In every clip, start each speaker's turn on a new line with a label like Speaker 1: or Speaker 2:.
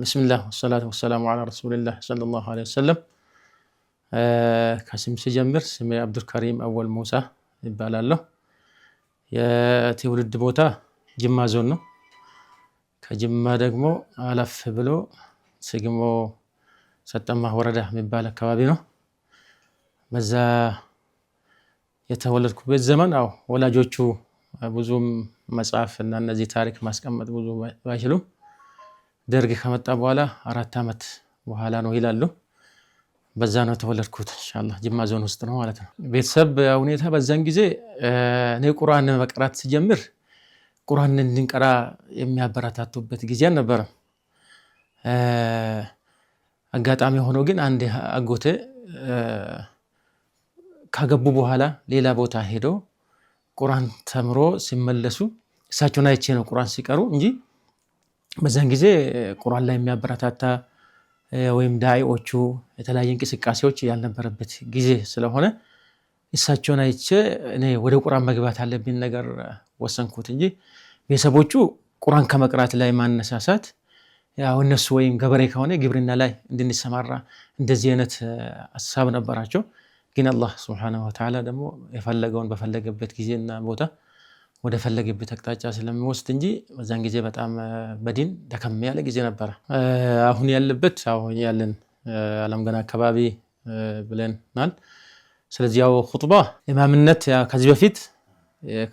Speaker 1: بسم الله والصلاة والسلام على رسول الله صلى الله عليه وسلم ከስም ሲጀምር ስሜ አብዱልከሪም አወል ሙሳ ይባላል። የትውልድ ቦታ ጅማ ዞን ነው። ከጅማ ደግሞ አለፍ ብሎ ስግሞ ሰጠማ ወረዳ የሚባል አካባቢ ነው። በዛ የተወለድኩበት ዘመን ወላጆቹ ብዙም መጽሐፍ እና እነዚህ ታሪክ ማስቀመጥ ብዙ ባይችሉም ደርግ ከመጣ በኋላ 4 አመት በኋላ ነው ይላሉ። በዛ ነው ተወለድኩት ኢንሻአላህ ጅማ ዞን ውስጥ ነው ማለት ነው። ቤተሰብ ሁኔታ በዛን ጊዜ እኔ ቁርአን መቅራት ሲጀምር ቁርአን እንድንቀራ የሚያበረታቱበት ጊዜ ነበር። አጋጣሚ ሆኖ ግን አንድ አጎቴ ካገቡ በኋላ ሌላ ቦታ ሄዶ ቁርአን ተምሮ ሲመለሱ እሳቸውን አይቼ ነው ቁርአን ሲቀሩ እንጂ በዛን ጊዜ ቁርአን ላይ የሚያበረታታ ወይም ዳዒዎቹ የተለያየ እንቅስቃሴዎች ያልነበረበት ጊዜ ስለሆነ እሳቸውን አይቼ እኔ ወደ ቁርአን መግባት አለብኝ ነገር ወሰንኩት እንጂ ቤተሰቦቹ ቁርአን ከመቅራት ላይ ማነሳሳት ያው እነሱ ወይም ገበሬ ከሆነ ግብርና ላይ እንድንሰማራ እንደዚህ አይነት ሐሳብ ነበራቸው። ግን አላህ Subhanahu Wa Ta'ala ደግሞ የፈለገውን በፈለገበት ጊዜና ቦታ ወደ ፈለገበት አቅጣጫ ስለሚወስድ እንጂ በዛን ጊዜ በጣም በዲን ደከም ያለ ጊዜ ነበር። አሁን ያለበት ያለን ዓለም ገና አካባቢ ብለናል። ስለዚህ ያው ኹጥባ ኢማምነት ከዚህ በፊት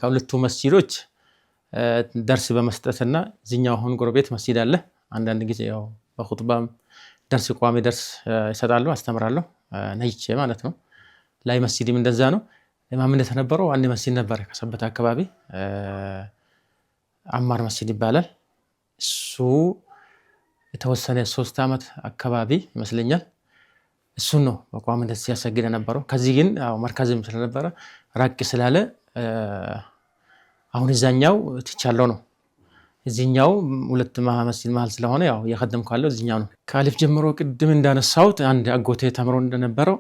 Speaker 1: ከሁለቱ መስጂዶች ደርስ በመስጠትና እዚህኛው አሁን ጎረቤት መስጂድ አለ። አንዳንድ ጊዜ ያው በኹጥባም ደርስ ቋሚ ደርስ ይሰጣሉ፣ አስተምራለሁ ነይቼ ማለት ነው። ላይ መስጂድም እንደዛ ነው። ኢማምነት ነበረው አንድ መስጂድ ነበር ከሰበት አካባቢ አማር መስጂድ ይባላል። እሱ የተወሰነ 3 አመት አካባቢ ይመስለኛል እሱ ነው በቋሚነት ሲያሰግድ ነበረው። ከዚህ ግን መርካዝም ስለነበረ ራቅ ስላለ አሁን እዛኛው ትቻለው ነው። እዚህኛው ሁለት መስጂድ መሃል ስለሆነ ያው የኸደምኩ ያለው እዚህኛው ነው። ከአሊፍ ጀምሮ ቅድም እንዳነሳሁት አንድ አጎቴ ተምሮ እንደነበረው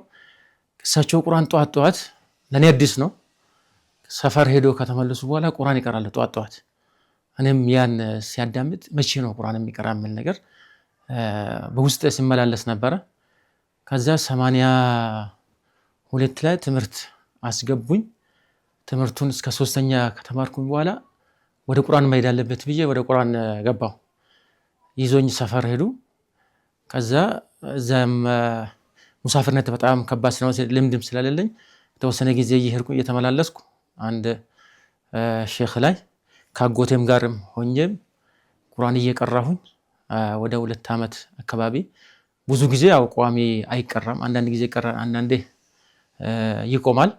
Speaker 1: እሳቸው ቁርአን ጧት ለኔ አዲስ ነው። ሰፈር ሄዶ ከተመለሱ በኋላ ቁርአን ይቀራሉ ጧት። እኔም ያን ሲያዳምጥ መቼ ነው ቁርአን የሚቀራ ምን ነገር በውስጤ ሲመላለስ ነበር። ከዛ 82 ላይ ትምህርት አስገቡኝ። ትምህርቱን እስከ 3ኛ ከተማርኩኝ በኋላ ወደ ቁርአን መሄድ አለበት ብዬ ወደ ቁርአን ገባሁ። ይዞኝ ሰፈር ሄዱ። ከዛ እዛም ሙሳፍርነት በጣም ከባድ ነው ልምድም ስለሌለኝ የተወሰነ ጊዜ እየሄድኩ እየተመላለስኩ አንድ ሼኽ ላይ ካጎቴም ጋርም ሆኜም ቁርአን እየቀራሁኝ ወደ 2 አመት አካባቢ ብዙ ጊዜ ቋሚ አይቀራም። አንዳንድ ጊዜ ይቀራል፣ አንዳንዴ ይቆማል።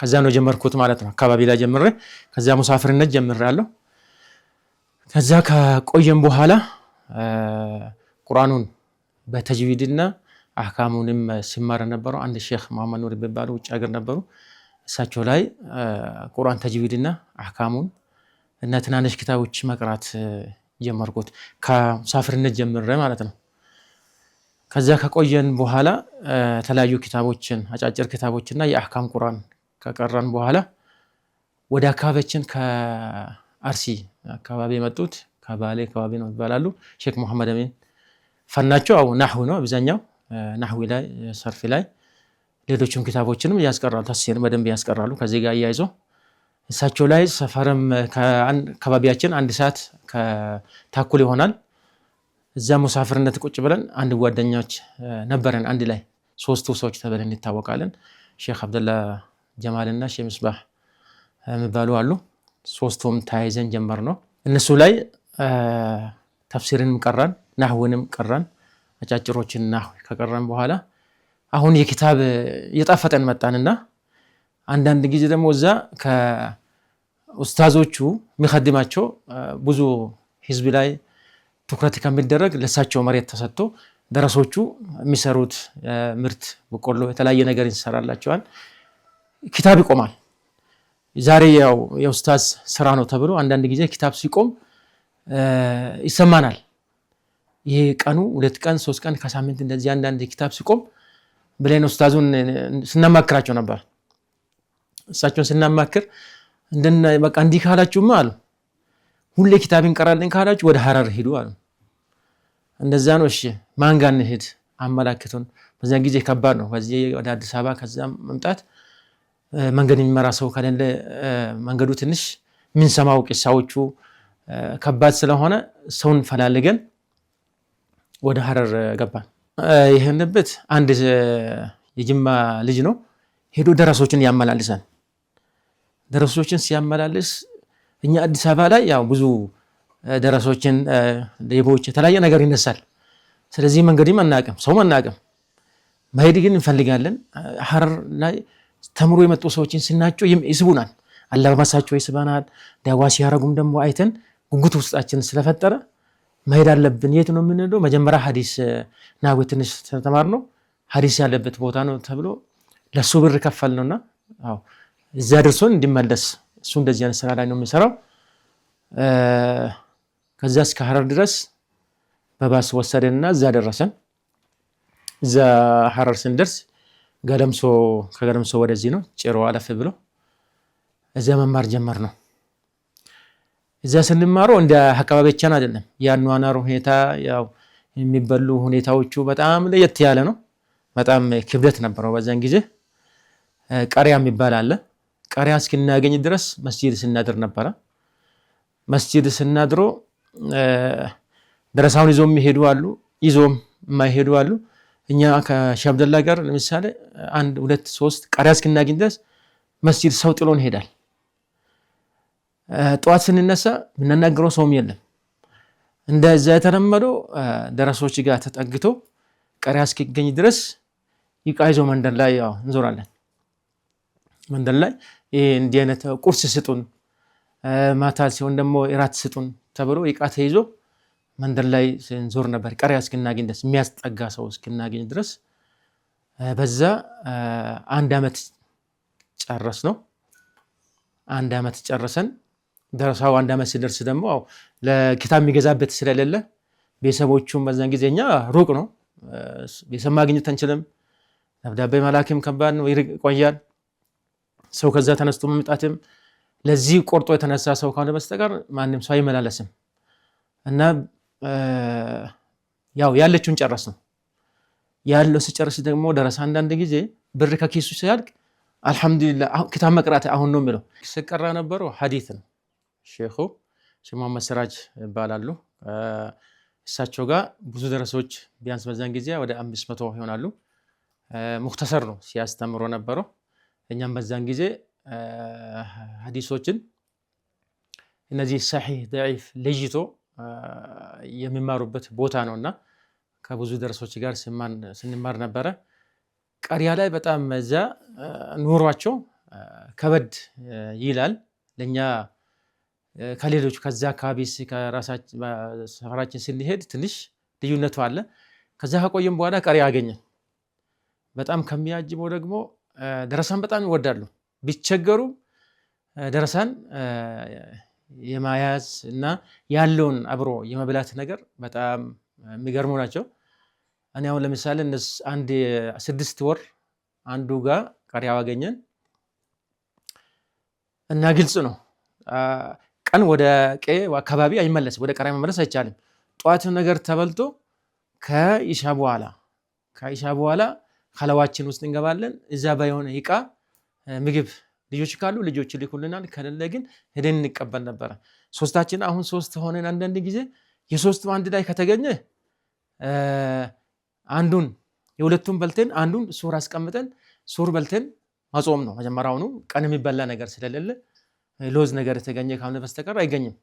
Speaker 1: ከዛ ነው ጀመርኩት ማለት ነው። አካባቢ ላይ ጀምሬ ከዛ ሙሳፍርነት ጀምሬያለሁ። ከዛ ከቆየም በኋላ ቁርአኑን በተጅዊድና አህካሙንም ሲማር ነበረው አንድ ሼኽ መሐመድ ኑር ይባላሉ፣ ውጭ ሀገር ነበሩ። እሳቸው ላይ ቁርአን ተጅዊድና አህካሙን እና ትናንሽ ክታቦች መቅራት ጀመርኩት ከሙሳፍርነት ጀምሬ ማለት ነው። ከዛ ከቆየን በኋላ የተለያዩ ክታቦችን አጫጭር ክታቦችና የአህካም ቁርአን ከቀራን በኋላ ወደ አካባቢያችን ከአርሲ አካባቢ የመጡት ከባሌ አካባቢ ነው ይባላሉ ሼክ መሐመድ አሚን ፈናቸው ናህው ነው አብዛኛው ናህዊ ላይ ሰርፍ ላይ ሌሎችም ክታቦችንም ያስቀራሉ፣ ተፍሲር በደንብ ያስቀራሉ። ከዚህ ጋር ያይዞ እሳቸው ላይ ሰፈርም ከአካባቢያችን 1 ሰዓት ከታኩል ይሆናል። እዛ ሙሳፍርነት ቁጭ ብለን አንድ ጓደኞች ነበረን አንድ ላይ 3 ሰዎች ተበለን እንታወቃለን። ሼክ አብደላ ጀማልና ሼክ ምስባህ የሚባሉ አሉ። 3ቱም ታይዘን ጀመር ነው። እነሱ ላይ ተፍሲርንም ቀራን፣ ናህውንም ቀራን። አጫጭሮችን ናህው ከቀራን በኋላ አሁን የኪታብ እየጣፈጠን መጣንና አንዳንድ ጊዜ ደግሞ እዛ ከኡስታዞቹ የሚخدማቸው ብዙ ህዝብ ላይ ትኩረት ከሚደረግ ለሳቸው መሬት ተሰጥቶ ደረሶቹ የሚሰሩት ምርት በቆሎ የተለያየ ነገር ይሰራላቸዋል። ኪታብ ይቆማል። ዛሬ ያው የኡስታዝ ስራ ነው ተብሎ አንዳንድ ጊዜ ኪታብ ሲቆም ይሰማናል። ይሄ ቀኑ 2 ቀን 3 ቀን ከሳምንት እንደዚህ አንዳንድ ኪታብ ሲቆም ብለን ኡስታዙን ስናማክራቸው ነበር። እሳቸውን ስናማክር እንደና በቃ እንዲህ ካላችሁማ አሉ ሁሌ ኪታብ እንቀራለን ካላችሁ ወደ ሐረር ሄዱ አሉ። እንደዛ ነው። እሺ ማን ጋር እንሂድ አመላክቱን። በዛን ጊዜ ከባድ ነው። በዚህ ወደ አዲስ አበባ ከዛም መምጣት መንገድ የሚመራ ሰው ከሌለ መንገዱ ትንሽ የምንሰማው ቂሳዎቹ ከባድ ስለሆነ ሰውን ፈላልገን ወደ ሐረር ገባን። ይሄንበት አንድ የጅማ ልጅ ነው ሄዶ ደረሶችን ያመላልሳል። ደረሶችን ሲያመላልስ እኛ አዲስ አበባ ላይ ያው ብዙ ደረሶችን ሌቦች የተለያየ ነገር ይነሳል። ስለዚህ መንገድም አናውቅም፣ ሰው አናውቅም። መሄድ ግን እንፈልጋለን። ሐረር ላይ ተምሮ የመጡ ሰዎችን ስናቸው ይስቡናል፣ አለባበሳቸው ይስበናል። ዳዋ ሲያረጉም ደግሞ አይተን ጉጉት ውስጣችን ስለፈጠረ መሄድ አለብን። የት ነው የምንሄደው? መጀመሪያ ሐዲስ ናው ትንሽ ተማር ነው ሐዲስ ያለበት ቦታ ነው ተብሎ ለሱ ብር ከፈል ነውና አዎ እዛ ደርሶን እንዲመለስ እሱ እንደዚህ አይነት ስራ ላይ ነው የሚሰራው። ከዛ እስከ ሐረር ድረስ በባስ ወሰደንና እዛ ደረሰን። እዛ ሐረር ስንደርስ ገለምሶ ከገለምሶ ወደዚህ ነው ጭሮ አለፍ ብሎ እዛ መማር ጀመር ነው። እዛ ስንማረው እንደ አካባቢያችን አይደለም። የአኗኗር ሁኔታ ያው የሚበሉ ሁኔታዎቹ በጣም ለየት ያለ ነው። በጣም ክብደት ነበረው። በዛን ጊዜ ቀሪያ የሚባል አለ። ቀሪያ እስክናገኝ ድረስ መስጂድ ስናድር ነበረ። መስጂድ ስናድሮ ደረሳውን ይዞም የሚሄዱ አሉ፣ ይዞም የማይሄዱ አሉ። እኛ ከሼህ አብደላ ጋር ለምሳሌ 1 2 3 ቀሪያ እስክናገኝ ድረስ መስጂድ ሰው ጥሎን ይሄዳል። ጠዋት ስንነሳ ምንናገረው ሰውም የለም። እንደዛ የተለመደው ደረሶች ጋር ተጠግቶ ቀሪያ እስኪገኝ ድረስ ይቃይዞ መንደር ላይ ያው እንዞራለን። መንደር ላይ እንዲህ አይነት ቁርስ ስጡን፣ ማታ ሲሆን ደግሞ እራት ስጡን ተብሎ ይቃ ተይዞ መንደር ላይ እንዞር ነበር። ቀሪያ እስክናገኝ ድረስ የሚያስጠጋ ሰው እስክናገኝ ድረስ በዛ 1 ዓመት ጨረስ ነው። 1 ዓመት ጨረሰን። ደረሳው 1 ዓመት ሲደርስ ደግሞ ለኪታብ የሚገዛበት ስለሌለ ቤተሰቦቹም በዛን ጊዜኛ ሩቅ ነው፣ ቤተሰብ ማግኘት አንችልም። ደብዳቤ መላክም ከባድ ነው፣ ይቆያል። ሰው ከዛ ተነስቶ መምጣትም ለዚህ ቆርጦ የተነሳ ሰው ካለ በስተቀር ማንም ሰው አይመላለስም። እና ያው ያለችውን ጨረስ ነው። ያለው ሲጨርስ ደግሞ ደረሳ አንዳንድ ጊዜ ብር ከኪሱ ሲያልቅ አልহামዱሊላህ ኪታብ መቅራት አሁን ነው የሚለው። ሲቀራ ነበረው ሐዲስ ነው። ሼኹ መሐመድ ሲራጅ ይባላሉ። እሳቸው ጋር ብዙ ደረሶች ቢያንስ በዛን ጊዜ ወደ 500 ይሆናሉ። ሙክተሰር ነው ሲያስተምሩ ነበረው። እኛም በዛን ጊዜ ሐዲሶችን እነዚህ ሰሒህ ضعيف ለይቶ የሚማሩበት ቦታ ነውና ከብዙ ደረሶች ጋር ስንማር ነበረ። ቀሪያ ላይ በጣም እዛ ኑሯቸው ከበድ ይላል። ለኛ ከሌሎች ከዛ አካባቢ ከራሳችን ስንሄድ ትንሽ ልዩነቱ አለ። ከዛ ከቆየም በኋላ ቀሪያ አገኘን። በጣም ከሚያጅበው ደግሞ ደረሳን በጣም ይወዳሉ። ቢቸገሩ ደረሳን የማያዝ እና ያለውን አብሮ የመብላት ነገር በጣም የሚገርሙ ናቸው። እኔ አሁን ለምሳሌ እነሱ 6 ወር አንዱ ጋር ቀሪያ አገኘን እና ግልጽ ነው ቀን ወደ ቀዬ አካባቢ አይመለስ፣ ወደ ቀሪያ መመለስ አይቻልም። ጧት ነገር ተበልቶ ከኢሻ በኋላ ኸለዋችን ውስጥ እንገባለን። እዛ ባይሆን ይቃ ምግብ ልጆች ካሉ ልጆች ሊኩልናል፣ ከሌለ ግን ሄደን እንቀበል ነበር። ሶስታችን አሁን 3 ሆነን አንዳንድ ጊዜ የሶስቱ አንድ ላይ ከተገኘ አንዱን የሁለቱን በልተን አንዱን ሱር አስቀምጠን ሱር በልተን ማጾም ነው። መጀመሪያውኑ ቀን የሚበላ ነገር ስለሌለ ሎዝ ነገር የተገኘ ካለ በስተቀር አይገኝም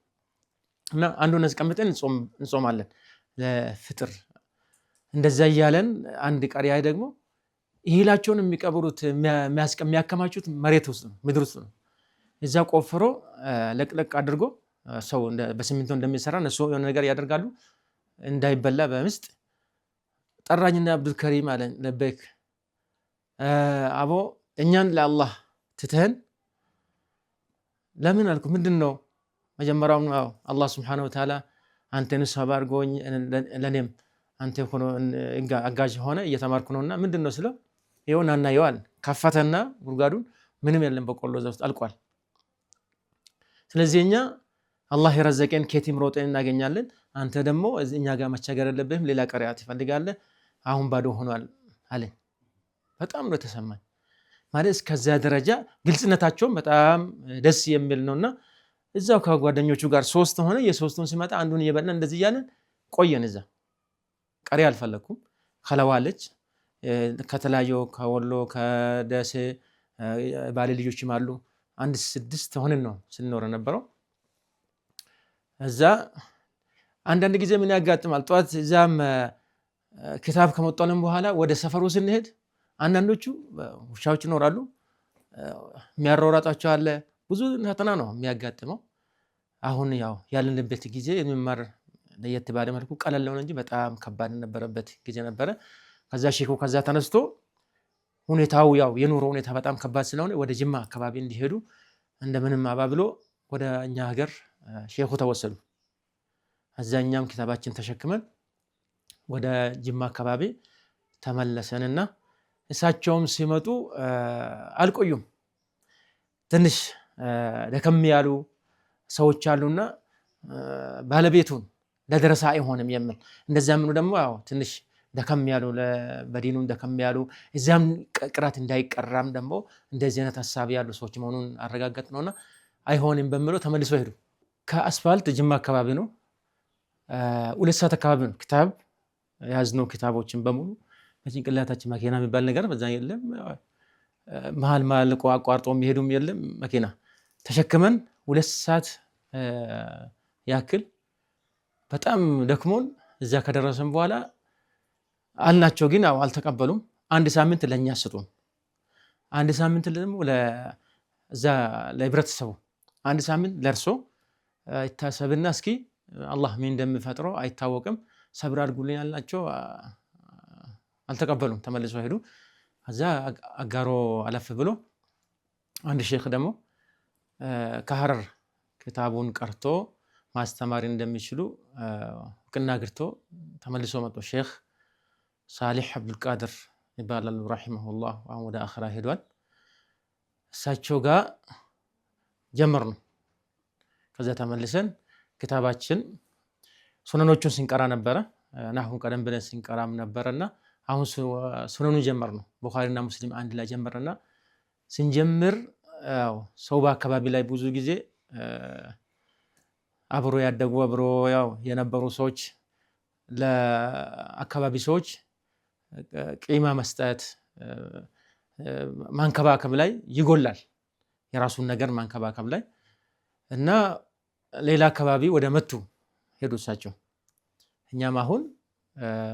Speaker 1: እና አንዱን አስቀምጠን እንጾማለን ለፍጥር። እንደዛ እያለን አንድ ቀሪያ ደግሞ ይሄላቸውን የሚቀብሩት የሚያከማቹት መሬት ውስጥ ነው፣ ምድር ውስጥ ነው። እዛ ቆፍሮ ለቅለቅ አድርጎ ሰው በሲሚንቶ እንደሚሰራ እነሱ የሆነ ነገር ያደርጋሉ እንዳይበላ በምስጥ። ጠራኝና አብዱል ከሪም አለኝ። ለበይክ አቦ እኛን ለአላህ ትተህን ለምን አልኩ። ምንድነው? መጀመሪያው አላህ Subhanahu Wa Ta'ala አንተን ሰባ አድርጎኝ ለኔም አንተ ሆኖ አጋዥ ሆነ እየተማርኩ ነውና ምንድነው ስለው ይሆናና ይዋል ከፈተና ጉርጋዱን ምንም የለም በቆሎ ዘውስጥ አልቋል። ስለዚህ እኛ አላህ የረዘቀን ከቲም ሮጠን እናገኛለን። አንተ ደግሞ እኛ ጋር መቸገር የለብህም ሌላ ቀሪያት ትፈልጋለህ አሁን ባዶ ሆኗል አለኝ። በጣም ነው ተሰማኝ ማለት እስከዛ ደረጃ ግልጽነታቸውም በጣም ደስ የሚል ነውና እዛው ከጓደኞቹ ጋር ሶስት ሆነ የሶስቱን ሲመጣ አንዱን እየበላን እንደዚህ ያለን ቆየን። እዛ ቀሪ አልፈለኩም ከለዋለች ከተለያዩ ከወሎ ከደሴ ባሌ ልጆችም አሉ አንድ 6 ሆነን ነው ስንኖር ነበረው። እዛ አንዳንድ ጊዜ ምን ያጋጥማል ጧት እዛም ክታብ ከመጣልን በኋላ ወደ ሰፈሩ ስንሄድ አንዳንዶቹ ውሻዎች ይኖራሉ የሚያሯሯጣቸው አለ ብዙ ፈተና ነው የሚያጋጥመው። አሁን ያው ያለንበት ጊዜ የሚማር ለየት ባለ መልኩ ቀለል ነው እንጂ በጣም ከባድ ነበረበት ጊዜ ነበረ። ከዛ ሼኹ ከዛ ተነስቶ ሁኔታው ያው የኑሮ ሁኔታ በጣም ከባድ ስለሆነ ወደ ጅማ አካባቢ እንዲሄዱ እንደምንም አባብሎ ወደ እኛ ሀገር ሼኹ ተወሰዱ። እዛኛም ኪታባችን ተሸክመን ወደ ጅማ አካባቢ ተመለሰንና እሳቸውም ሲመጡ አልቆዩም። ትንሽ ደከም ያሉ ሰዎች አሉና ባለቤቱን ለደረሳ አይሆንም የሚል እንደዛም ነው ደግሞ ያው ትንሽ ደከም ያሉ በዲኑም ደከም ያሉ እዛም ቅራት እንዳይቀራም ደግሞ እንደዚህ አይነት ሐሳብ ያሉ ሰዎች መሆኑን አረጋገጥ ነውና አይሆንም በሚለው ተመልሶ ሄዱ። ከአስፋልት ጅማ አካባቢ ነው 2 ሰዓት አካባቢ ነው ክታብ ያዝነው ክታቦችን በሙሉ በጭንቅላታችን መኪና የሚባል ነገር በዛ የለም መሃል አቋርጦ የሚሄዱም የለም መኪና ተሸክመን 2 ሰዓት ያክል በጣም ደክሞን እዛ ከደረሰን በኋላ አልናቸው ግን አልተቀበሉም። 1 ሳምንት ለኛ ስጡን 1 ሳምንት ደግሞ ለዛ ለህብረተሰቡ 1 ሳምንት ለርሶ ይታሰብና እስኪ አላህ ምን እንደሚፈጥረው አይታወቅም ሰብር አድርጉልኝ አላቸው። አልተቀበሉም ተመልሶ ሄዱ። ከዛ አጋሮ አለፍ ብሎ አንድ ሼክ ደግሞ ከሐረር ክታቡን ቀርቶ ማስተማር እንደሚችሉ ቅና ግርቶ ተመልሶ መጥቶ ሼክ ሳሊህ አብዱልቃድር ይባላሉ ረሂመሁላህ አሁን ወደ አኺራ ሄዷል። እሳቸው ጋር ጀመርነው። ከዛ ተመልሰን ክታባችን ሱነኖቹን ስንቀራ ነበረ ናሁን ቀደም ብለን ስንቀራም ነበርና አሁን ሱነኑን ጀመርነው። ቡኻሪና ሙስሊም አንድ ላይ ጀመርና ስንጀምር ሰው በአካባቢ ላይ ብዙ ጊዜ አብሮ ያደጉ አብሮ ያው የነበሩ ሰዎች ለአካባቢ ሰዎች ቂማ መስጠት ማንከባከብ ላይ ይጎላል የራሱን ነገር ማንከባከብ ላይ እና ሌላ አካባቢ ወደ መቱ ሄዱ እሳቸው። እኛም አሁን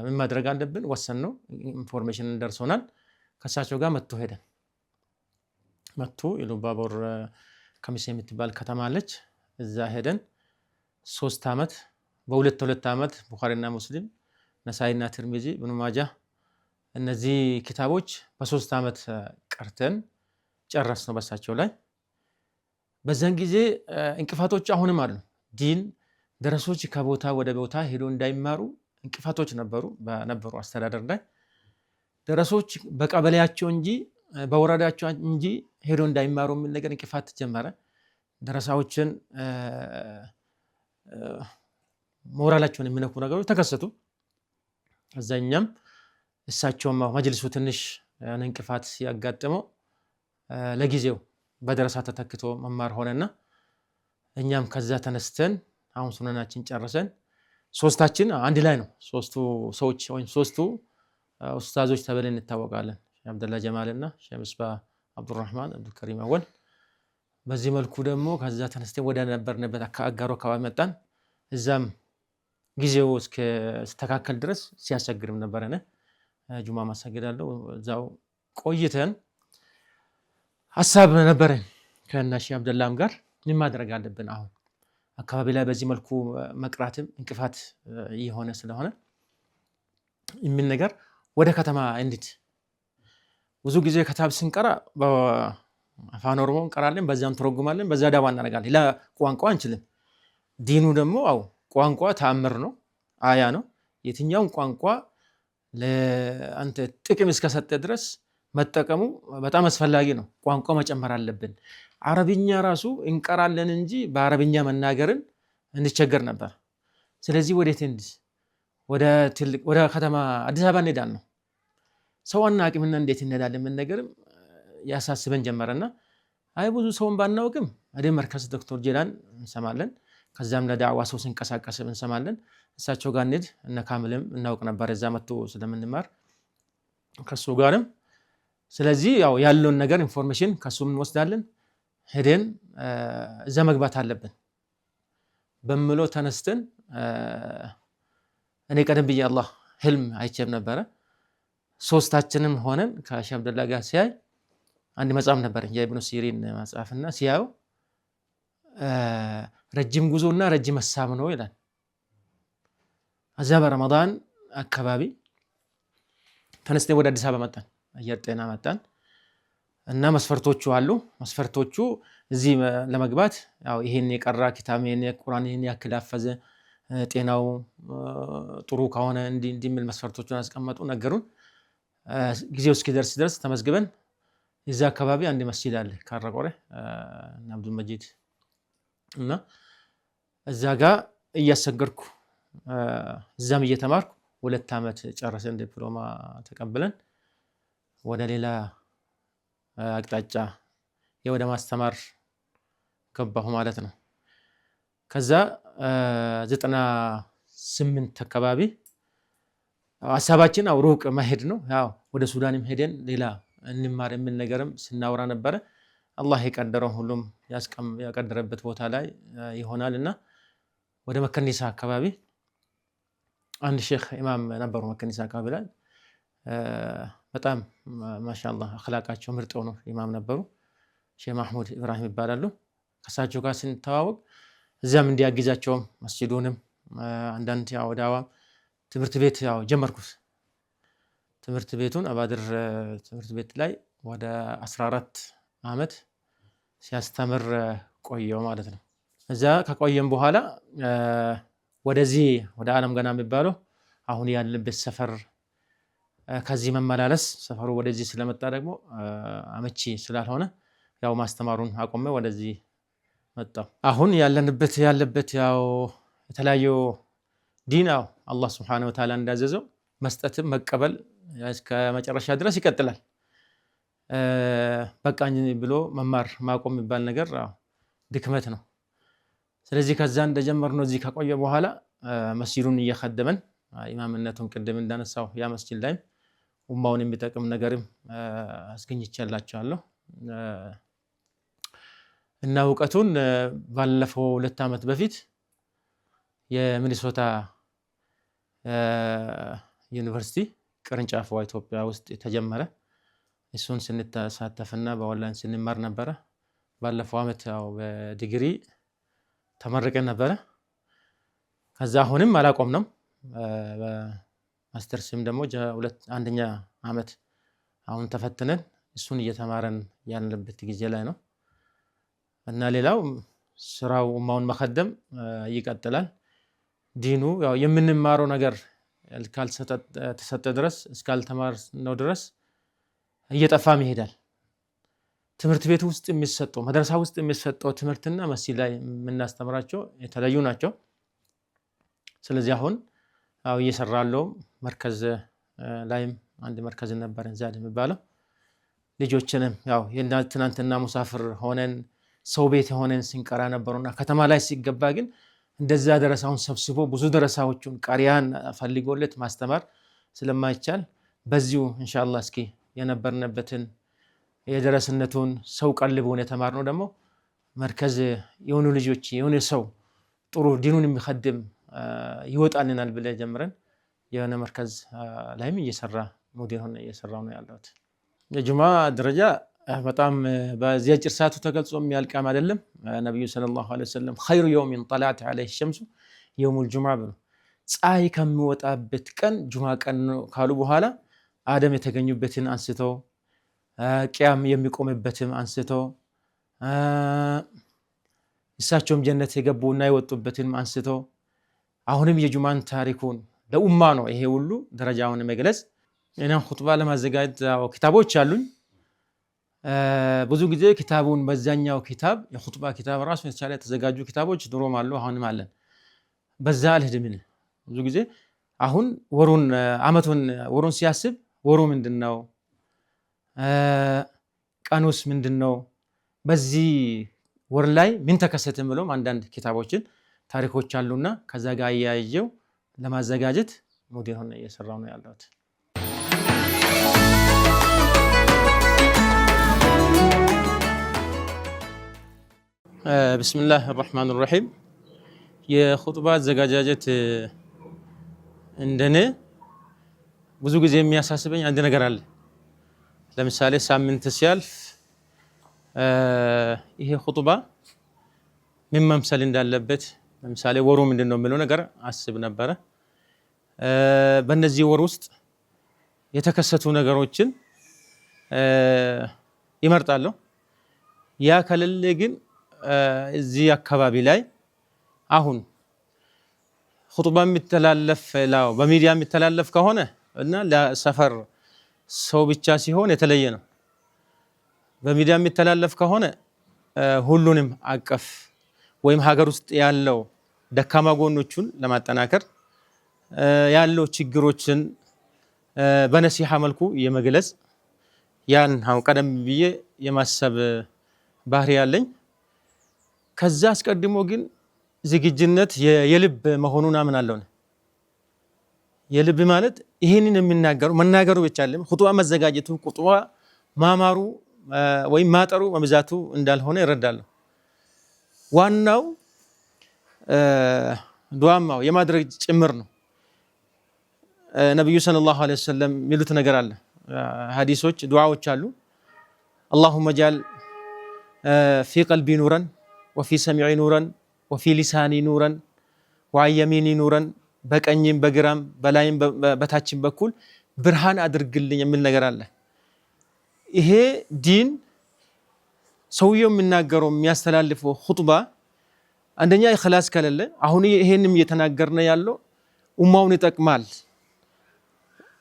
Speaker 1: ምን ማድረግ አለብን ወሰን ነው ኢንፎርሜሽን ደርሶናል። ከእሳቸው ጋር መቱ ሄደን መቱ ኢሉባቦር ከሚሴ የምትባል ከተማ አለች እዛ ሄደን 3 ዓመት በ2 ዓመት ቡኻሪና ሙስሊም ነሳኢና ትርሚዚ ኢብኑ ማጃ እነዚህ ኪታቦች በ3 ዓመት ቀርተን ጨረስነው በሳቸው ላይ። በዛን ጊዜ እንቅፋቶች አሁንም አሉ። ዲን ደረሶች ከቦታ ወደ ቦታ ሄዶ እንዳይማሩ እንቅፋቶች ነበሩ አስተዳደር ላይ ደረሶች በቀበሌያቸው እንጂ በወረዳቸው እንጂ ሄዶ እንዳይማሩ የሚል ነገር እንቅፋት ጀመረ። ደረሳዎችን ሞራላቸውን የሚነኩ ነገሮች ተከሰቱ። እዛኛም እሳቸውም መጅልሱ ትንሽ እንቅፋት ሲያጋጥመው ለጊዜው በደረሳ ተተክቶ መማር ሆነና እኛም ከዛ ተነስተን አሁን ሱነናችን ጨርሰን ሶስታችን አንድ ላይ ነው። 3ቱ ሰዎች ወይም 3ቱ ኡስታዞች ተብለን እንታወቃለን። ሼህ አብደላ ጀማልና ሼህ ምስባህ አብዱራህማን አብዱልከሪም አወል። በዚህ መልኩ ደግሞ ከዛ ተነስተን ወደ ነበርንበት አጋሮ አካባቢ መጣን። እዛም ጊዜው እስከ ተካከል ድረስ ሲያስቸግርም ነበርና ጁማ ማሰግዳለሁ እዛው ቆይተን ሐሳብ ነበረን ከና ሼህ አብደላም ጋር ምን ማድረግ አለብን አሁን አካባቢ ላይ በዚህ መልኩ መቅራትም እንቅፋት የሆነ ስለሆነ የሚል ነገር ወደ ከተማ እንዴት ብዙ ጊዜ ክታብ ስንቀራ በአፋን ኦሮሞ እንቀራለን በዛም ተረጉማለን በዛ ዳዋ እናደርጋለን። ለቋንቋ አንችልም። ዲኑ ደግሞ ቋንቋ ተአምር ነው አያ ነው። የትኛውን ቋንቋ ለአንተ ጥቅም እስከሰጠ ድረስ መጠቀሙ በጣም አስፈላጊ ነው። ቋንቋ መጨመር አለብን። አረብኛ ራሱ እንቀራለን እንጂ በአረብኛ መናገርን እንቸገር ነበር። ስለዚህ ወዴት ወደ ከተማ አዲስ አበባ እንሄዳለን ነው። ሰው አናውቅምና እንዴት እንሄዳለን ምን ነገርም ያሳስበን ጀመረና አይ ብዙ ሰውን ባናውቅም ወደ መርከዝ ዶክተር ጄላን እንሰማለን። ከዛም ለዳዕዋ ሰው ሲንቀሳቀስ እንሰማለን። እሳቸው ጋር እንሂድ እነ ካምልም እናውቅ ነበር እዛ መጥቶ ስለምንማር ከሱ ጋርም። ስለዚህ ያው ያለውን ነገር ኢንፎርሜሽን ከሱም እንወስዳለን። ሄደን እዛ መግባት አለብን በምሎ ተነስተን እኔ ቀደም ብዬ አላህ ህልም አይቼም ነበረ። ሶስታችንም ሆነን ከሼህ አብደላ ጋር ሲያይ አንድ መጽሐፍ ነበር የኢብኑ ሲሪን መጽሐፍና ሲያዩ ረጅም ጉዞና ረጅም ሀሳብ ነው ይላል። እዛ በረመዳን አካባቢ ተነስተን ወደ አዲስ አበባ መጣን፣ አየር ጤና መጣን እና መስፈርቶቹ አሉ። መስፈርቶቹ እዚህ ለመግባት ያው ይሄን የቀራ ኪታብ ይሄን ቁርአን ይሄን ያክል አፈዘ ጤናው ጥሩ ከሆነ እንዲምል መስፈርቶቹን አስቀመጡ ነገሩን። ጊዜው እስኪደርስ ድረስ ተመዝግበን እዛ አካባቢ አንድ መስጂድ አለ ካራቆሬ እና አብዱል መጂድ እና እዛ ጋር እያሰገርኩ እዛም እየተማርኩ 2 ዓመት ጨረሰን ዲፕሎማ ተቀብለን ወደ ሌላ አቅጣጫ ወደ ማስተማር ገባሁ ማለት ነው። ከዛ 98 አካባቢ ሀሳባችን ሩቅ መሄድ ነው። ያው ወደ ሱዳንም ሄደን ሌላ እንማር የሚል ነገርም ስናወራ ነበረ። አላህ የቀደረው ሁሉም ያቀደረበት ቦታ ላይ ይሆናልና ወደ መከኒሳ አካባቢ አንድ ሼክ ኢማም ነበሩ። መከኒሳ አካባቢ ላይ በጣም ማሻአላህ አኽላቃቸው ምርጥ ነው ኢማም ነበሩ። ሼህ ማህሙድ ኢብራሂም ይባላሉ። ከሳቸው ጋር ስንተዋወቅ እዚያም እንዲያግዛቸውም መስጂዱንም አንዳንድ ያው ዳዋም ትምህርት ቤት ያው ጀመርኩት። ትምህርት ቤቱን አባድር ትምህርት ቤት ላይ ወደ 14 ዓመት ሲያስተምር ቆየው ማለት ነው። እዛ ከቆየም በኋላ ወደዚህ ወደ ዓለም ገና የሚባለው አሁን ያለበት ሰፈር ከዚህ መመላለስ ሰፈሩ ወደዚህ ስለመጣ ደግሞ አመቺ ስላልሆነ ያው ማስተማሩን አቆመ፣ ወደዚህ መጣው። አሁን ያለበት ያው የተለያዩ ዲናው አላህ Subhanahu Wa Ta'ala እንዳዘዘው መስጠትም መቀበል እስከ መጨረሻ ድረስ ይቀጥላል። በቃኝ ብሎ መማር ማቆም የሚባል ነገር ድክመት ነው። ስለዚህ ከዛ እንደጀመርነው እዚህ ከቆየ በኋላ መስጂዱን እየኸደመን ኢማምነቱን ቅድም እንዳነሳው ያ መስጂድ ላይ ኡማውን የሚጠቅም ነገርም አስገኝቻላችኋለሁ እና እውቀቱን ባለፈው 2 ዓመት በፊት የሚኒሶታ ዩኒቨርሲቲ ቅርንጫፍ ኢትዮጵያ ውስጥ የተጀመረ እሱን ስንተሳተፍና በኦንላይን ስንማር ነበረ። ባለፈው ዓመት ያው በዲግሪ ተመረቀን ነበረ። ከዛ አሁንም አላቆምንም። በማስተርስም ደግሞ አንደኛ ዓመት አሁን ተፈትነን እሱን እየተማረን ያለበት ጊዜ ላይ ነው እና ሌላው ስራው ኡማውን መኸደም ይቀጥላል። ዲኑ ያው የምንማረው ነገር ካልተሰጠ ድረስ እስካልተማርነው ድረስ እየጠፋም ይሄዳል። ትምህርት ቤት ውስጥ የሚሰጠው መድረሳ ውስጥ የሚሰጠው ትምህርትና መስጂድ ላይ የምናስተምራቸው የተለያዩ ናቸው። ስለዚህ አሁን ያው እየሰራለው መርከዝ ላይም አንድ መርከዝ ነበር ዛድ የሚባለው ልጆችንም ያው ትናንትና ሙሳፍር ሆነን ሰው ቤት ሆነን ስንቀራ ነበርና ከተማ ላይ ሲገባ ግን እንደዛ ደረሳውን ሰብስቦ ብዙ ደረሳዎቹን ቀሪያን ፈልጎለት ማስተማር ስለማይቻል በዚሁ ኢንሻአላህ እስኪ የነበርነበትን የደረስነቱን ሰው ቀልቦን የተማርነው ደግሞ መርከዝ የሆኑ ልጆች የሆነ ሰው ጥሩ ዲኑን የሚخدም ይወጣልናል ብለ ጀምረን የሆነ መርከዝ ላይም እየሰራ ሞዴል ሆነ እየሰራው ነው ያለው። የጁማ ደረጃ በጣም በዚህ አጭር ሰዓቱ ተገልጾ የሚያልቃም አይደለም። ነብዩ ሰለላሁ ዐለይሂ ወሰለም خير يوم طلعت عليه الشمس يوم الجمعة ብሎ ፀሐይ ከሚወጣበት ቀን ጁማ ቀን ካሉ በኋላ አደም የተገኙበትን አንስተው ቂያም የሚቆምበትን አንስተው እሳቸውም ጀነት የገቡና የወጡበትን አንስተው አሁንም የጁማን ታሪኩን ለኡማ ነው ይሄ ሁሉ ደረጃውን መግለጽ። እኔ ኹጥባ ለማዘጋጀት ኪታቦች አሉኝ። ብዙ ጊዜ ኪታቡን በዛኛው ኪታብ የኹጥባ ኪታብ ራሱ የተቻለ ተዘጋጁ ኪታቦች ድሮም አሉ አሁንም አለን። በዛ አልሄድም። ብዙ ጊዜ አሁን ወሩን ሲያስብ ወሩ ምንድነው? ቀኑስ ምንድነው? በዚህ ወር ላይ ምን ተከሰተ ብሎም አንዳንድ ኪታቦችን ታሪኮች አሉና ከዛ ጋር ያያየው ለማዘጋጀት ሞዴል ሆነ እየሰራው ነው ያለሁት። ቢስሚላህ الرحمن الرحيم የኹጥባ አዘጋጃጀት እንደኔ ብዙ ጊዜ የሚያሳስበኝ አንድ ነገር አለ። ለምሳሌ ሳምንት ሲያልፍ ይሄ ኹጥባ ምን መምሰል እንዳለበት ለምሳሌ ወሩ ምንድነው የሚለው ነገር አስብ ነበረ። በእነዚህ ወር ውስጥ የተከሰቱ ነገሮችን ይመርጣለሁ። ያ ከሌለ ግን እዚህ አካባቢ ላይ አሁን ኹጥባ የሚተላለፍ በሚዲያ የሚተላለፍ ከሆነ እና ለሰፈር ሰው ብቻ ሲሆን የተለየ ነው። በሚዲያ የሚተላለፍ ከሆነ ሁሉንም አቀፍ ወይም ሀገር ውስጥ ያለው ደካማ ጎኖቹን ለማጠናከር ያለው ችግሮችን በነሲሃ መልኩ የመግለጽ ያን ቀደም ብዬ የማሰብ ባህሪ ያለኝ። ከዛ አስቀድሞ ግን ዝግጅነት የልብ መሆኑን አምናለሁ። የልብ ማለት ይሄንን መናገሩ ብቻ አይደለም፣ ኹጥባ መዘጋጀቱ፣ ኹጥባ ማማሩ ወይም ማጠሩ መብዛቱ እንዳልሆነ ይረዳለሁ። ዋናው ዱዓማው የማድረግ ጭምር ነው። ነብዩ ሰለላሁ ዐለይሂ ወሰለም የሚሉት ነገር አለ፣ ሐዲሶች ዱዓዎች አሉ። اللهم اجعل في قلبي نورا وفي سمعي نورا وفي لساني نورا وعن يميني نورا በቀኝም በግራም በላይም በታችም በኩል ብርሃን አድርግልኝ የሚል ነገር አለ። ይሄ ዲን ሰውየው የሚናገረው የሚያስተላልፈው ኹጥባ አንደኛ ኢኽላስ ከሌለ አሁን ይሄንም እየተናገርነ ያለው ኡማውን ይጠቅማል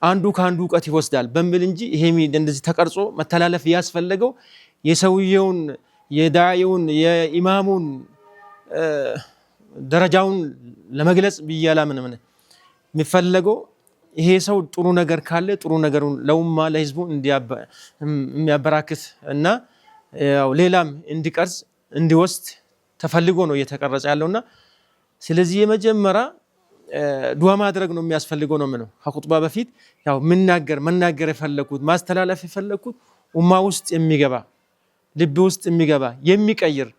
Speaker 1: አንዱ ካንዱ ዕውቀት ይወስዳል በሚል እንጂ ይሄ እንደዚህ ተቀርጾ መተላለፍ ያስፈልገው የሰውየውን የዳዒውን የኢማሙን ደረጃውን ለመግለጽ ብያላ ምን የሚፈልገው ይሄ ሰው ጥሩ ነገር ካለ ጥሩ ነገሩን ለኡማ ለህዝቡ እንዲያበራክት እና ያው ሌላም እንዲቀርጽ እንዲወስድ ተፈልጎ ነው እየተቀረጸ ያለውና ስለዚህ የመጀመሪያ ዱዓ ማድረግ ነው የሚያስፈልገው ነው ምነው ከኹጥባ በፊት ያው መናገር የፈለኩት ማስተላለፍ የፈለኩት ኡማ ውስጥ የሚገባ ልብ ውስጥ የሚገባ የሚቀይር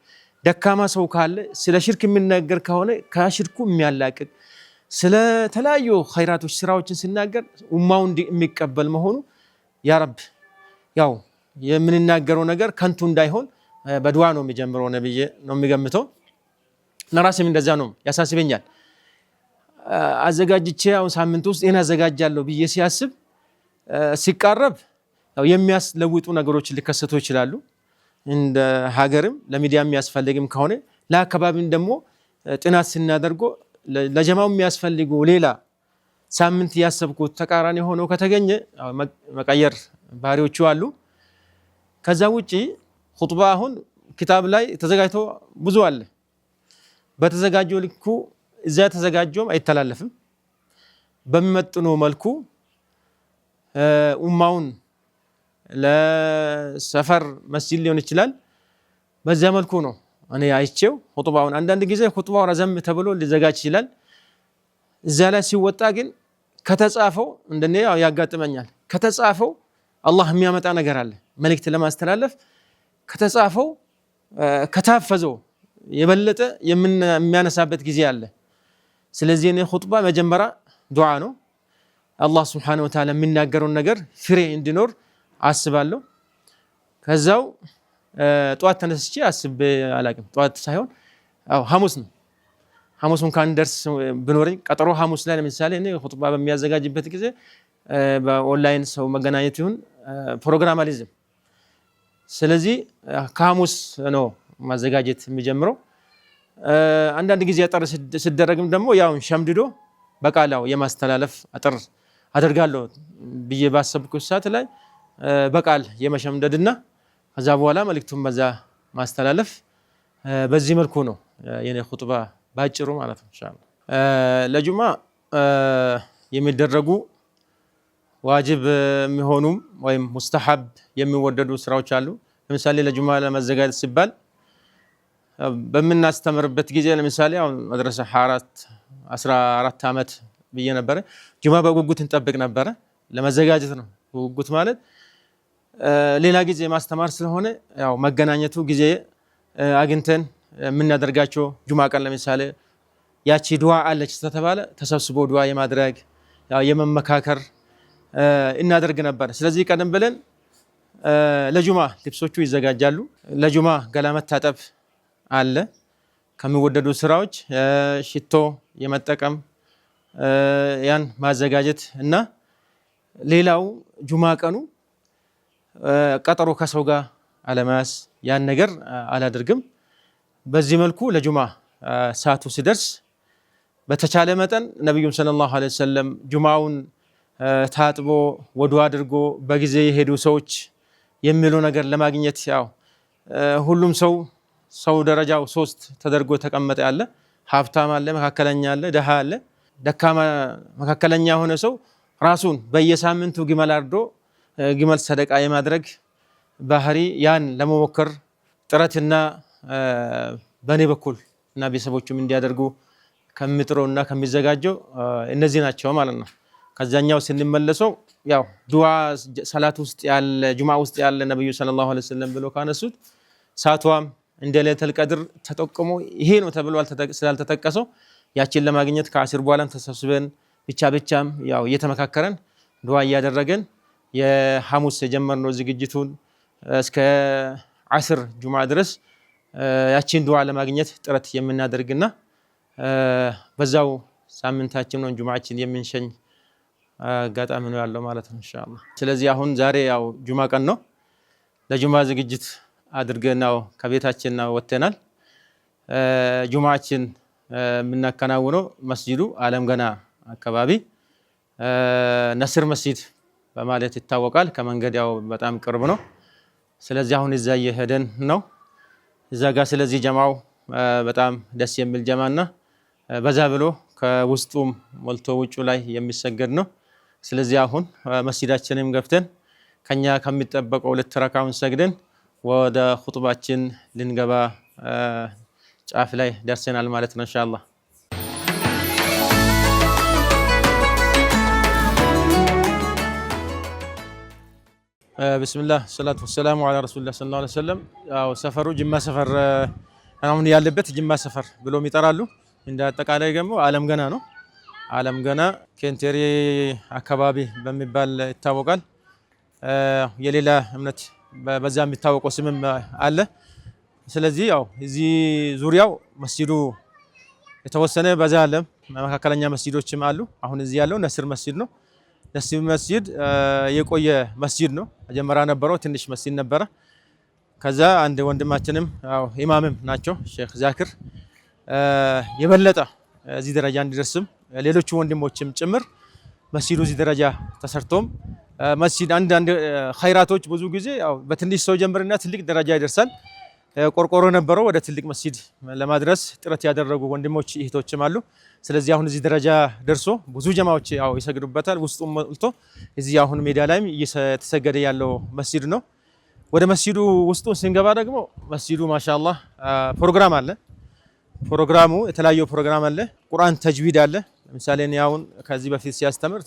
Speaker 1: ደካማ ሰው ካለ ስለ ሽርክ የሚናገር ከሆነ ከሽርኩ የሚያላቅቅ ስለ ተለያዩ ኸይራቶች ስራዎችን ሲናገር ኡማው የሚቀበል መሆኑ ያ ረብ ያው የምንናገረው ነገር ከንቱ እንዳይሆን በዱዓ ነው የሚጀምረው ነብዬ ነው የሚገምተው። ለራሴም እንደዛ ነው ያሳስበኛል። አዘጋጅቼ አሁን ሳምንት ውስጥ ይሄን አዘጋጃለሁ ብዬ ሲያስብ ሲቃረብ ያው የሚያስለውጡ ነገሮች ሊከሰቱ ይችላሉ። እንደ ሀገርም ለሚዲያ የሚያስፈልግም ከሆነ ለአካባቢም ደግሞ ጥናት ስናደርጎ ለጀማው የሚያስፈልጉ ሌላ ሳምንት ያሰብኩት ተቃራኒ ሆኖ ከተገኘ መቀየር ባህሪዎቹ አሉ። ከዛ ውጪ ኹጥባ አሁን ኪታብ ላይ ተዘጋጅቶ ብዙ አለ። በተዘጋጀው ልኩ እዛ ተዘጋጀውም አይተላለፍም። በሚመጥነው መልኩ ኡማውን ለሰፈር መስጂድ ሊሆን ይችላል በዛ መልኩ ነው እኔ አይቼው ኹጥባውን። አንዳንድ ጊዜ ኹጥባው ረዘም ተብሎ ሊዘጋጅ ይችላል። እዛ ላይ ሲወጣ ግን ከተጻፈው እንደኔ ያጋጥመኛል። ከተጻፈው አላህ የሚያመጣ ነገር አለ መልእክት ለማስተላለፍ ከተጻፈው ከታፈዘው የበለጠ የሚያነሳበት ጊዜ አለ። ስለዚህ እኔ ኹጥባ መጀመሪያ ዱዓ ነው። አላህ ሱብሓነሁ ወተዓላ የሚናገረውን ነገር ፍሬ እንዲኖር አስባለሁ። ከዛው ጧት ተነስቼ አስቤ አላቅም። ጧት ሳይሆን ሐሙስ ነው። ሐሙስን ካን ደርስ ብኖርኝ ቀጠሮ ሐሙስ ላይ ለምሳሌ እኔ ኹጥባ በሚያዘጋጅበት ጊዜ በኦንላይን ሰው መገናኘት ይሁን ፕሮግራም አልይዝም። ስለዚህ ከሐሙስ ነው ማዘጋጀት የሚጀምረው። አንዳንድ ጊዜ አጠር ሲደረግም ደግሞ ያው ሸምድዶ በቃላው የማስተላለፍ አጠር አደርጋለሁ ብዬ ባሰብኩት ሰዓት ላይ በቃል የመሸምደድና ከዛ በኋላ መልእክቱን በዛ ማስተላለፍ በዚህ መልኩ ነው የኔ ኹጥባ ባጭሩ ማለት ነው ኢንሻአላህ። ለጁማ የሚደረጉ ዋጅብ የሚሆኑም ወይም ሙስተሐብ የሚወደዱ ስራዎች አሉ። ለምሳሌ ለጁማ ለመዘጋጀት ሲባል በምናስተምርበት ጊዜ ለምሳሌ አሁን መድረሳ 14 ዓመት ብዬ ነበረ። ጁማ በጉጉት እንጠብቅ ነበረ። ለመዘጋጀት ነው ጉጉት ማለት ሌላ ጊዜ ማስተማር ስለሆነ ያው መገናኘቱ ጊዜ አግኝተን የምናደርጋቸው ጁማ ቀን ለምሳሌ ያቺ ዱዓ አለች ተተባለ ተሰብስቦ ዱዓ የማድረግ ያው የመመካከር እናደርግ ነበር። ስለዚህ ቀደም ብለን ለጁማ ልብሶቹ ይዘጋጃሉ። ለጁማ ገላ መታጠብ አለ። ከሚወደዱ ስራዎች ሽቶ የመጠቀም ያን ማዘጋጀት እና ሌላው ጁማ ቀኑ ቀጠሮ ከሰው ጋር አለማያስ ያን ነገር አላደርግም። በዚህ መልኩ ለጁማ ሰዓቱ ሲደርስ በተቻለ መጠን ነብዩም ሰለላሁ ዐለይሂ ወሰለም ጁማውን ታጥቦ ወዱእ አድርጎ በጊዜ የሄዱ ሰዎች የሚሉ ነገር ለማግኘት ያው ሁሉም ሰው ደረጃው 3 ተደርጎ ተቀመጠ ያለ ሀብታም አለ፣ መካከለኛ አለ፣ ደሃ አለ። ደካማ መካከለኛ የሆነ ሰው ራሱን በየሳምንቱ ግመል አርዶ ግመል ሰደቃ የማድረግ ባህሪ ያን ለመሞከር ጥረትና በኔ በኩል እና ቤተሰቦቹም እንዲያደርጉ ከሚጥረውና ከሚዘጋጀው እነዚህ ናቸው ማለት ነው። ከዛኛው ስንመለሰው ያው ዱዓ ሰላት ውስጥ ያለ ጁማ ውስጥ ያለ ነብዩ ሰለላሁ ዐለይሂ ወሰለም ብሎ ካነሱት ሳቷም እንደ ለይለቱል ቀድር ተጠቅሞ ይሄ ነው ተብሎ ስላልተጠቀሰው ያችን ለማግኘት ከአስር በኋላም ተሰብስበን ብቻም ያው እየተመካከረን ዱዓ እያደረገን የሐሙስ የጀመርነው ዝግጅቱን እስከ አስር ጁማ ድረስ ያችን ዱዓ ለማግኘት ጥረት የምናደርግና በዛው ሳምንታችን ነው ጁማችን የምንሸኝ አጋጣሚ ነው ያለው ማለት ነው ኢንሻአላህ። ስለዚህ አሁን ዛሬ ያው ጁማ ቀን ነው። ለጁማ ዝግጅት አድርገን ነው ከቤታችን ነው ወጥተናል። ጁማችን የምናከናውነው መስጂዱ አለም ገና አካባቢ ነስር መስጂድ በማለት ይታወቃል። ከመንገድ ያው በጣም ቅርብ ነው። ስለዚህ አሁን እዛ እየሄደን ነው እዛ ጋር። ስለዚህ ጀማው በጣም ደስ የሚል ጀማና በዛ ብሎ ከውስጡም ሞልቶ ውጩ ላይ የሚሰገድ ነው። ስለዚህ አሁን መስጂዳችንም ገብተን ከኛ ከሚጠበቀው 2 ረካውን ሰግደን ወደ ኹጥባችን ልንገባ ጫፍ ላይ ደርሰናል ማለት ነው ኢንሻአላህ። ቢስሚላህ ሰላቱ ወሰላሙ ዐላ ረሱሊላህ ሰለላሁ ዐለይሂ ወሰለም። ያው ሰፈሩ ጅማ ሰፈር አሁን ያለበት ጅማ ሰፈር ብሎም ይጠራሉ። እንደ አጠቃላይ ደግሞ አለም ገና ነው። አለም ገና ኬንቴሪ አካባቢ በሚባል ይታወቃል። የሌላ እምነት በዛ የሚታወቀው ስምም አለ። ስለዚህ ያው እዚህ ዙሪያው መስጂዱ የተወሰነ በዛ አለ መካከለኛ መስጂዶችም አሉ። አሁን እዚህ ያለው ነስር መስጂድ ነው። ነስር መስጂድ የቆየ መስጂድ ነው። መጀመሪያ ነበረው ትንሽ መስጂድ ነበረ። ከዛ አንድ ወንድማችንም ያው ኢማምም ናቸው ሼክ ዛክር የበለጠ እዚህ ደረጃ እንዲደርስም ሌሎች ወንድሞችም ጭምር መስጂዱ እዚህ ደረጃ ተሰርቶም መስጂድ አንድ ኸይራቶች ብዙ ጊዜ ያው በትንሽ ሰው ጀምርና ትልቅ ደረጃ ይደርሳል። ቆርቆሮ ነበረው ወደ ትልቅ መስጂድ ለማድረስ ጥረት ያደረጉ ወንድሞች እህቶችም አሉ። ስለዚህ አሁን እዚህ ደረጃ ደርሶ ብዙ ጀማዎች ያው ይሰግዱበታል። ውስጡም ሞልቶ እዚህ አሁን ሜዳ ላይም እየተሰገደ ያለው መስጂድ ነው። ወደ መስጂዱ ውስጡ ስንገባ ደግሞ መስጂዱ ማሻአላህ ፕሮግራም አለ። ፕሮግራሙ የተለያየ ፕሮግራም አለ። ቁርአን ተጅዊድ አለ። ለምሳሌ እኔ አሁን ከዚህ በፊት ሲያስተምር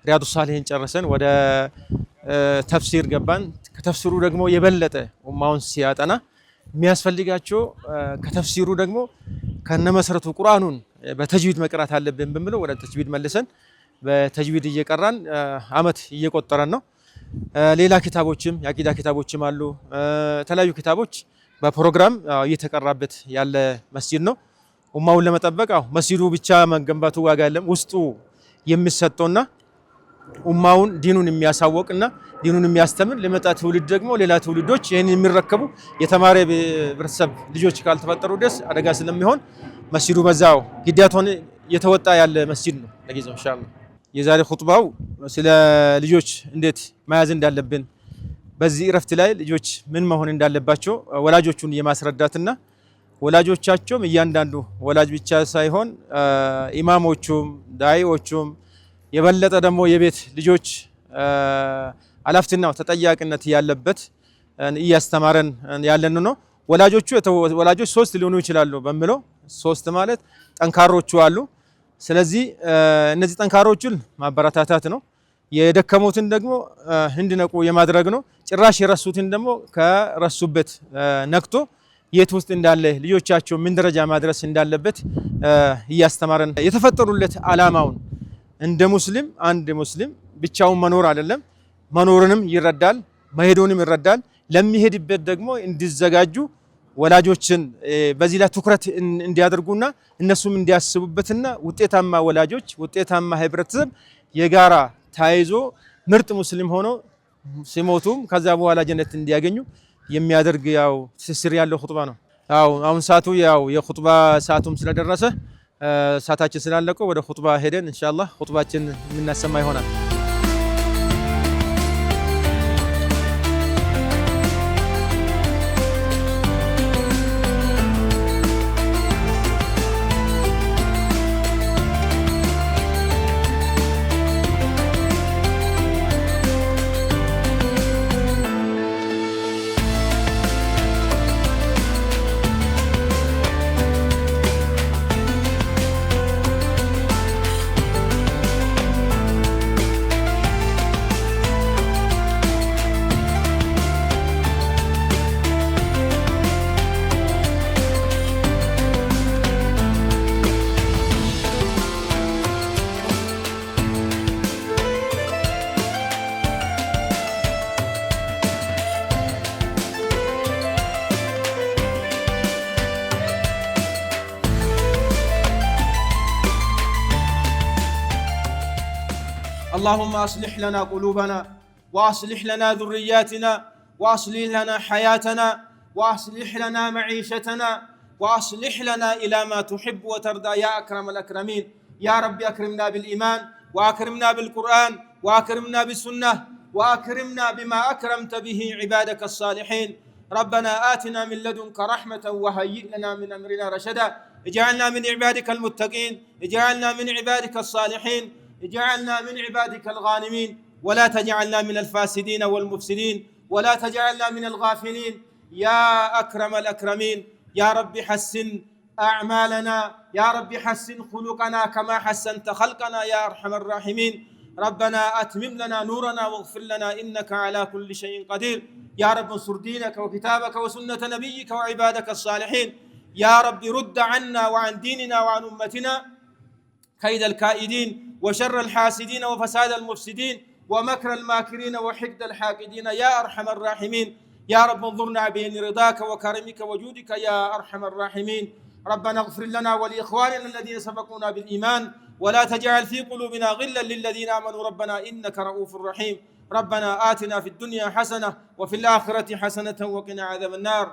Speaker 1: ሪያዱ ሳሊሂን ጨርሰን ወደ ተፍሲር ገባን። ከተፍሲሩ ደግሞ የበለጠ ኡማውን ሲያጠና የሚያስፈልጋቸው ከተፍሲሩ ደግሞ ከነመሰረቱ ቁርአኑን በተጅዊድ መቅራት አለብን ብንብለው ወደ ተጅዊድ መልሰን በተጅዊድ እየቀራን አመት እየቆጠረን ነው። ሌላ ኪታቦችም የአቂዳ ኪታቦችም አሉ። የተለያዩ ኪታቦች በፕሮግራም እየተቀራበት ያለ መስጂድ ነው። ኡማውን ለመጠበቅ መስጂዱ ብቻ መገንባቱ ዋጋ የለም። ውስጡ የሚሰጠውና ኡማውን ዲኑን የሚያሳወቅና ዲኑን የሚያስተምር ለመጣ ትውልድ ደግሞ ሌላ ትውልዶች ይህን የሚረከቡ የተማረ ህብረተሰብ ልጆች ካልተፈጠሩ ድረስ አደጋ ስለሚሆን መስጂዱ በዛው ግዴታውን እየተወጣ ያለ መስጂድ ነው ለጊዜው ኢንሻአላህ። የዛሬ ኹጥባው ስለ ልጆች እንዴት መያዝ እንዳለብን በዚህ እረፍት ላይ ልጆች ምን መሆን እንዳለባቸው ወላጆቹን የማስረዳትና
Speaker 2: ወላጆቻቸውም እያንዳንዱ ወላጅ ብቻ ሳይሆን ኢማሞቹም ዳዒዎቹም የበለጠ ደግሞ የቤት ልጆች አላፍትናው ተጠያቂነት ያለበት እያስተማረን ያለን ነው። ወላጆች ሶስት ሊሆኑ ይችላሉ በሚለው ሶስት ማለት ጠንካሮቹ አሉ። ስለዚህ እነዚህ ጠንካሮቹን ማበረታታት ነው። የደከሙትን ደግሞ እንዲነቁ የማድረግ ነው። ጭራሽ የረሱትን ደግሞ ከረሱበት ነክቶ የት ውስጥ እንዳለ ልጆቻቸው ምን ደረጃ ማድረስ እንዳለበት እያስተማረን የተፈጠሩለት ዓላማውን እንደ ሙስሊም አንድ ሙስሊም ብቻውን መኖር አይደለም፣ መኖርንም ይረዳል፣ መሄዱንም ይረዳል። ለሚሄድበት ደግሞ እንዲዘጋጁ ወላጆችን በዚህ ላይ ትኩረት እንዲያደርጉና እነሱም እንዲያስቡበትና ውጤታማ ወላጆች ውጤታማ ህብረተሰብ የጋራ ታይዞ ምርጥ ሙስሊም ሆኖ ሲሞቱም ከዛ በኋላ ጀነት እንዲያገኙ የሚያደርግ ያው ትስስር ያለው ኹጥባ ነው። አሁን ሰዓቱ ያው የኹጥባ ሰዓቱም ስለደረሰ ሰዓታችን ስላለቀው ወደ ኹጥባ ሄደን ኢንሻአላህ ኹጥባችን የምናሰማ ይሆናል።
Speaker 3: اللهم أصلح لنا قلوبنا وأصلح لنا ذرياتنا وأصلح لنا حياتنا وأصلح لنا معيشتنا وأصلح لنا إلى ما تحب وترضى يا أكرم الأكرمين. يا رب أكرمنا بالإيمان وأكرمنا بالقرآن وأكرمنا بالسنة وأكرمنا بما أكرمت به عبادك الصالحين. ربنا آتنا من لدنك رحمة وهيئ لنا من أمرنا رشدا. اجعلنا من عبادك المتقين، اجعلنا من عبادك الصالحين، اجعلنا من عبادك الغانمين، ولا تجعلنا من الفاسدين والمفسدين، ولا تجعلنا من الغافلين يا أكرم الأكرمين. يا رب حسن أعمالنا، يا رب حسن خلقنا كما حسنت خلقنا يا أرحم الراحمين. ربنا أتمم لنا نورنا واغفر لنا إنك على كل شيء قدير. يا رب انصر دينك وكتابك وسنة نبيك وعبادك الصالحين. يا رب رد عنا وعن ديننا وعن أمتنا كيد الكائدين وشر الحاسدين وفساد المفسدين ومكر الماكرين وحقد الحاقدين يا أرحم الراحمين. يا رب انظرنا بين رضاك وكرمك وجودك يا أرحم الراحمين. ربنا اغفر لنا ولإخواننا الذين سبقونا بالإيمان ولا تجعل في قلوبنا غلا للذين آمنوا ربنا إنك رؤوف رحيم. ربنا آتنا في الدنيا حسنة وفي الآخرة حسنة وقنا عذاب النار.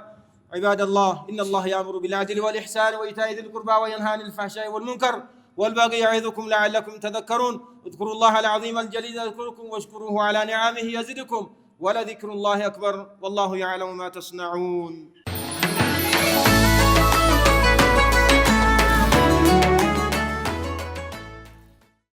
Speaker 3: عباد الله، إن الله يأمر بالعدل والإحسان وإيتاء ذي القربى وينهى عن الفحشاء والمنكر والباقي يعظكم لعلكم تذكرون. اذكروا الله العظيم الجليل يذكركم واشكروه على نعمه يزدكم ولذكر الله أكبر والله يعلم ما تصنعون.